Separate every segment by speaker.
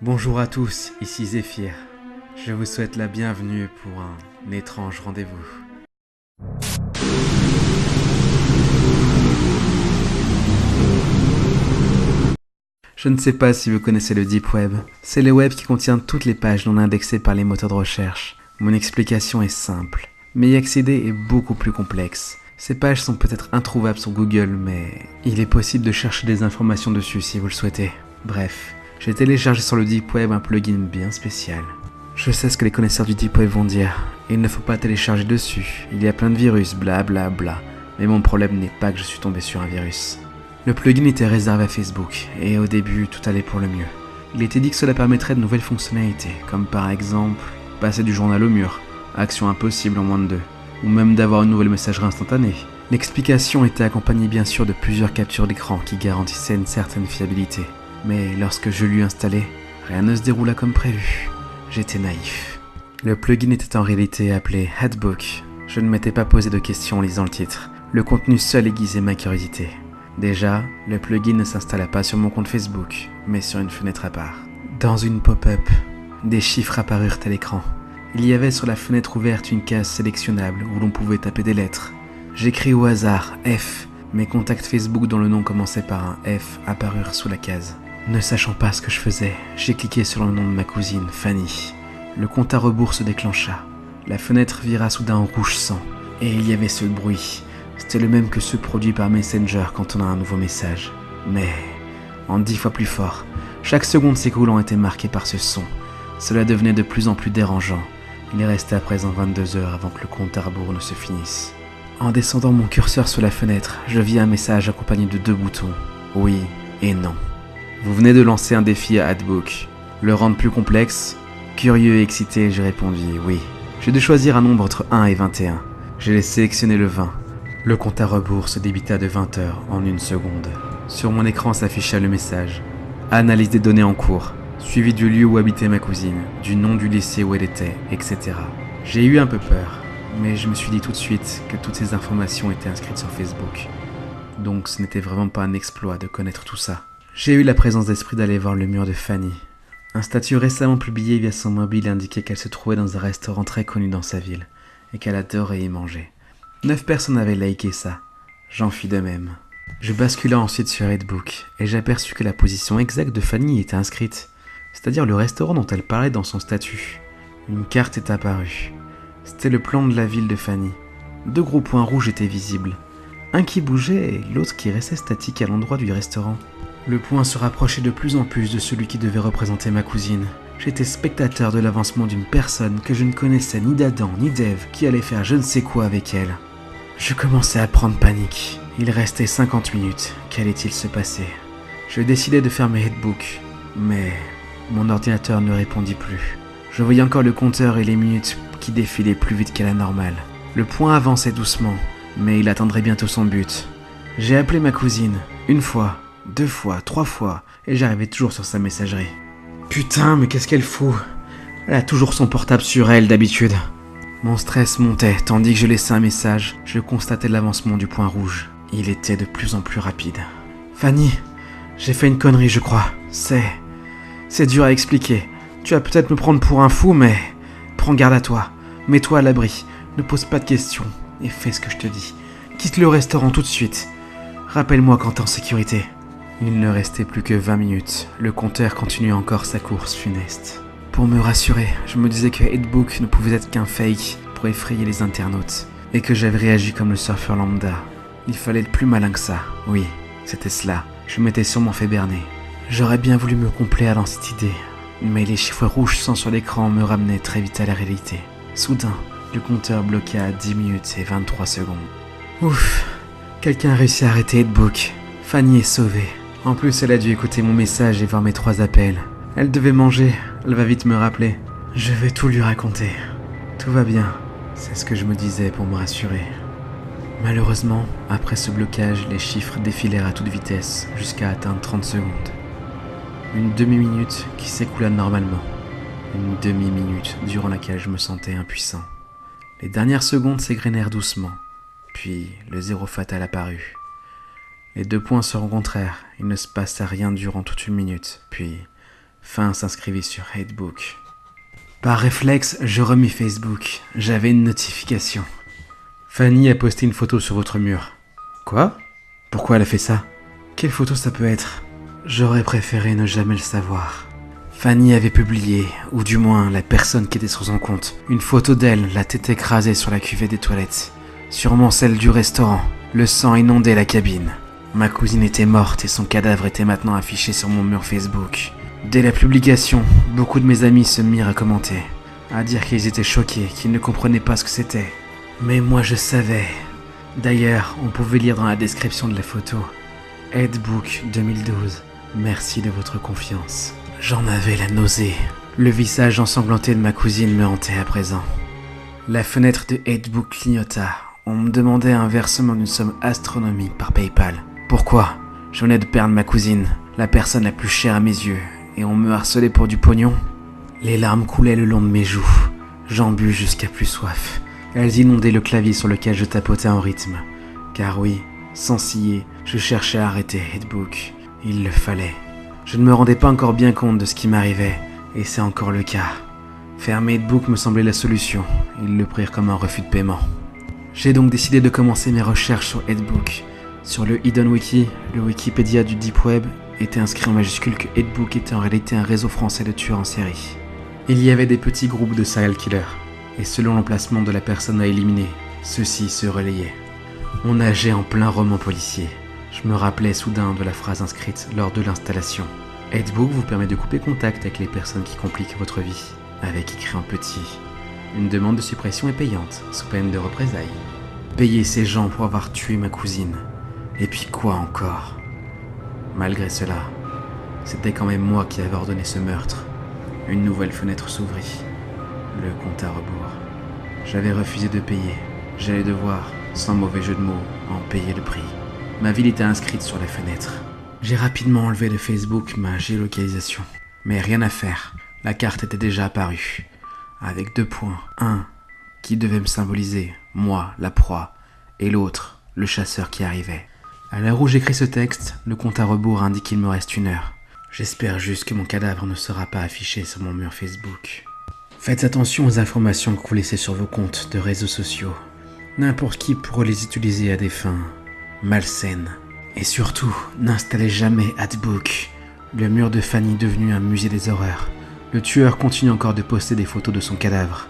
Speaker 1: Bonjour à tous, ici Zéphyr. Je vous souhaite la bienvenue pour un étrange rendez-vous. Je ne sais pas si vous connaissez le Deep Web. C'est le web qui contient toutes les pages non indexées par les moteurs de recherche. Mon explication est simple, mais y accéder est beaucoup plus complexe. Ces pages sont peut-être introuvables sur Google, mais il est possible de chercher des informations dessus si vous le souhaitez. Bref, j'ai téléchargé sur le Deep Web un plugin bien spécial. Je sais ce que les connaisseurs du Deep Web vont dire. Il ne faut pas télécharger dessus, il y a plein de virus, bla bla bla. Mais mon problème n'est pas que je suis tombé sur un virus. Le plugin était réservé à Facebook, et au début, tout allait pour le mieux. Il était dit que cela permettrait de nouvelles fonctionnalités, comme par exemple, passer du journal au mur, action impossible en moins de 2, ou même d'avoir une nouvelle messagerie instantanée. L'explication était accompagnée bien sûr de plusieurs captures d'écran qui garantissaient une certaine fiabilité. Mais lorsque je l'eus installé, rien ne se déroula comme prévu. J'étais naïf. Le plugin était en réalité appelé Adbook. Je ne m'étais pas posé de questions en lisant le titre. Le contenu seul aiguisait ma curiosité. Déjà, le plugin ne s'installa pas sur mon compte Facebook, mais sur une fenêtre à part. Dans une pop-up, des chiffres apparurent à l'écran. Il y avait sur la fenêtre ouverte une case sélectionnable où l'on pouvait taper des lettres. J'écris au hasard F. Mes contacts Facebook dont le nom commençait par un F apparurent sous la case. Ne sachant pas ce que je faisais, j'ai cliqué sur le nom de ma cousine, Fanny. Le compte à rebours se déclencha. La fenêtre vira soudain en rouge sang. Et il y avait ce bruit. C'était le même que ceux produits par Messenger quand on a un nouveau message. Mais en 10 fois plus fort. Chaque seconde s'écoulant était marquée par ce son. Cela devenait de plus en plus dérangeant. Il restait à présent 22 heures avant que le compte à rebours ne se finisse. En descendant mon curseur sur la fenêtre, je vis un message accompagné de 2 boutons. Oui et non. Vous venez de lancer un défi à Adbook. Le rendre plus complexe? Curieux et excité, j'ai répondu oui. J'ai dû choisir un nombre entre 1 et 21. J'ai sélectionné le 20. Le compte à rebours se débita de 20 heures en 1 seconde. Sur mon écran s'afficha le message. Analyse des données en cours, suivi du lieu où habitait ma cousine, du nom du lycée où elle était, etc. J'ai eu un peu peur, mais je me suis dit tout de suite que toutes ces informations étaient inscrites sur Facebook. Donc ce n'était vraiment pas un exploit de connaître tout ça. J'ai eu la présence d'esprit d'aller voir le mur de Fanny. Un statut récemment publié via son mobile indiquait qu'elle se trouvait dans un restaurant très connu dans sa ville, et qu'elle adorait y manger. 9 personnes avaient liké ça. J'en fis de même. Je bascula ensuite sur Adbook, et j'aperçus que la position exacte de Fanny était inscrite, c'est-à-dire le restaurant dont elle parlait dans son statut. Une carte est apparue. C'était le plan de la ville de Fanny. 2 gros points rouges étaient visibles. Un qui bougeait et l'autre qui restait statique à l'endroit du restaurant. Le point se rapprochait de plus en plus de celui qui devait représenter ma cousine. J'étais spectateur de l'avancement d'une personne que je ne connaissais ni d'Adam ni d'Ève qui allait faire je ne sais quoi avec elle. Je commençais à prendre panique. Il restait 50 minutes. Qu'allait-il se passer? Je décidai de fermer Adbook, mais mon ordinateur ne répondit plus. Je voyais encore le compteur et les minutes qui défilaient plus vite qu'à la normale. Le point avançait doucement, mais il atteindrait bientôt son but. J'ai appelé ma cousine, 1 fois, 2 fois, 3 fois, et j'arrivais toujours sur sa messagerie. Putain, mais qu'est-ce qu'elle fout? Elle a toujours son portable sur elle d'habitude. Mon stress montait, tandis que je laissais un message, je constatais l'avancement du point rouge. Il était de plus en plus rapide. Fanny, j'ai fait une connerie, je crois. C'est dur à expliquer. Tu vas peut-être me prendre pour un fou, mais prends garde à toi. Mets-toi à l'abri, ne pose pas de questions, et fais ce que je te dis. Quitte le restaurant tout de suite. Rappelle-moi quand t'es en sécurité. Il ne restait plus que 20 minutes. Le compteur continuait encore sa course funeste. Pour me rassurer, je me disais que Adbook ne pouvait être qu'un fake pour effrayer les internautes, et que j'avais réagi comme le surfeur lambda. Il fallait être plus malin que ça. Oui, c'était cela. Je m'étais sûrement fait berner. J'aurais bien voulu me complaire dans cette idée, mais les chiffres rouges sans sur l'écran me ramenaient très vite à la réalité. Soudain, le compteur bloqua à 10 minutes et 23 secondes. Ouf, quelqu'un a réussi à arrêter Adbook. Fanny est sauvée. En plus, elle a dû écouter mon message et voir mes 3 appels. Elle devait manger, elle va vite me rappeler. Je vais tout lui raconter. Tout va bien, c'est ce que je me disais pour me rassurer. Malheureusement, après ce blocage, les chiffres défilèrent à toute vitesse jusqu'à atteindre 30 secondes. Une demi-minute qui s'écoula normalement. Une demi-minute durant laquelle je me sentais impuissant. Les dernières secondes s'égrenèrent doucement, puis le 0 fatal apparut. Les 2 points se rencontrèrent, il ne se passa rien durant toute 1 minute, puis Fin s'inscrivit sur Hatebook. Par réflexe, je remis Facebook. J'avais une notification. Fanny a posté une photo sur votre mur. Quoi? Pourquoi elle a fait ça? Quelle photo ça peut être? J'aurais préféré ne jamais le savoir. Fanny avait publié, ou du moins la personne qui était sur son compte, une photo d'elle, la tête écrasée sur la cuvette des toilettes. Sûrement celle du restaurant. Le sang inondait la cabine. Ma cousine était morte et son cadavre était maintenant affiché sur mon mur Facebook. Dès la publication, beaucoup de mes amis se mirent à commenter, à dire qu'ils étaient choqués, qu'ils ne comprenaient pas ce que c'était. Mais moi je savais. D'ailleurs, on pouvait lire dans la description de la photo « Hatebook 2012, merci de votre confiance ». J'en avais la nausée. Le visage ensanglanté de ma cousine me hantait à présent. La fenêtre de Hatebook clignota. On me demandait un versement d'une somme astronomique par PayPal. Pourquoi? Je venais de perdre ma cousine, la personne la plus chère à mes yeux, et on me harcelait pour du pognon. Les larmes coulaient le long de mes joues. J'en bus jusqu'à plus soif. Elles inondaient le clavier sur lequel je tapotais en rythme. Car oui, sans ciller, je cherchais à arrêter Hatebook. Il le fallait. Je ne me rendais pas encore bien compte de ce qui m'arrivait, et c'est encore le cas. Fermer Hatebook me semblait la solution. Ils le prirent comme un refus de paiement. J'ai donc décidé de commencer mes recherches sur Hatebook. Sur le Hidden Wiki, le Wikipédia du Deep Web, était inscrit en majuscule que Hatebook était en réalité un réseau français de tueurs en série. Il y avait des petits groupes de serial killers, et selon l'emplacement de la personne à éliminer, ceux-ci se relayaient. On nageait en plein roman policier. Je me rappelais soudain de la phrase inscrite lors de l'installation. Hatebook vous permet de couper contact avec les personnes qui compliquent votre vie, avec écrit en petit. Une demande de suppression est payante, sous peine de représailles. Payer ces gens pour avoir tué ma cousine. Et puis quoi encore? Malgré cela, c'était quand même moi qui avais ordonné ce meurtre. Une nouvelle fenêtre s'ouvrit. Le compte à rebours. J'avais refusé de payer. J'allais devoir, sans mauvais jeu de mots, en payer le prix. Ma ville était inscrite sur la fenêtre. J'ai rapidement enlevé de Facebook ma géolocalisation. Mais rien à faire. La carte était déjà apparue. Avec 2 points. Un qui devait me symboliser, moi, la proie, et l'autre, le chasseur qui arrivait. À l'heure où j'écris ce texte, le compte à rebours indique qu'il me reste 1 heure. J'espère juste que mon cadavre ne sera pas affiché sur mon mur Facebook. Faites attention aux informations que vous laissez sur vos comptes de réseaux sociaux. N'importe qui pourrait les utiliser à des fins malsaines. Et surtout, n'installez jamais Hatebook, le mur de Fanny devenu un musée des horreurs. Le tueur continue encore de poster des photos de son cadavre.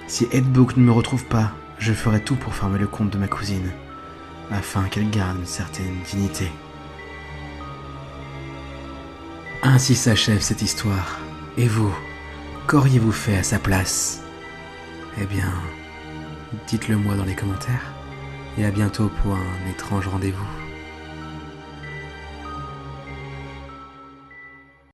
Speaker 1: Si Hatebook ne me retrouve pas, je ferai tout pour fermer le compte de ma cousine, afin qu'elle garde une certaine dignité. Ainsi s'achève cette histoire. Et vous, qu'auriez-vous fait à sa place? Eh bien, dites-le moi dans les commentaires. Et à bientôt pour un étrange rendez-vous.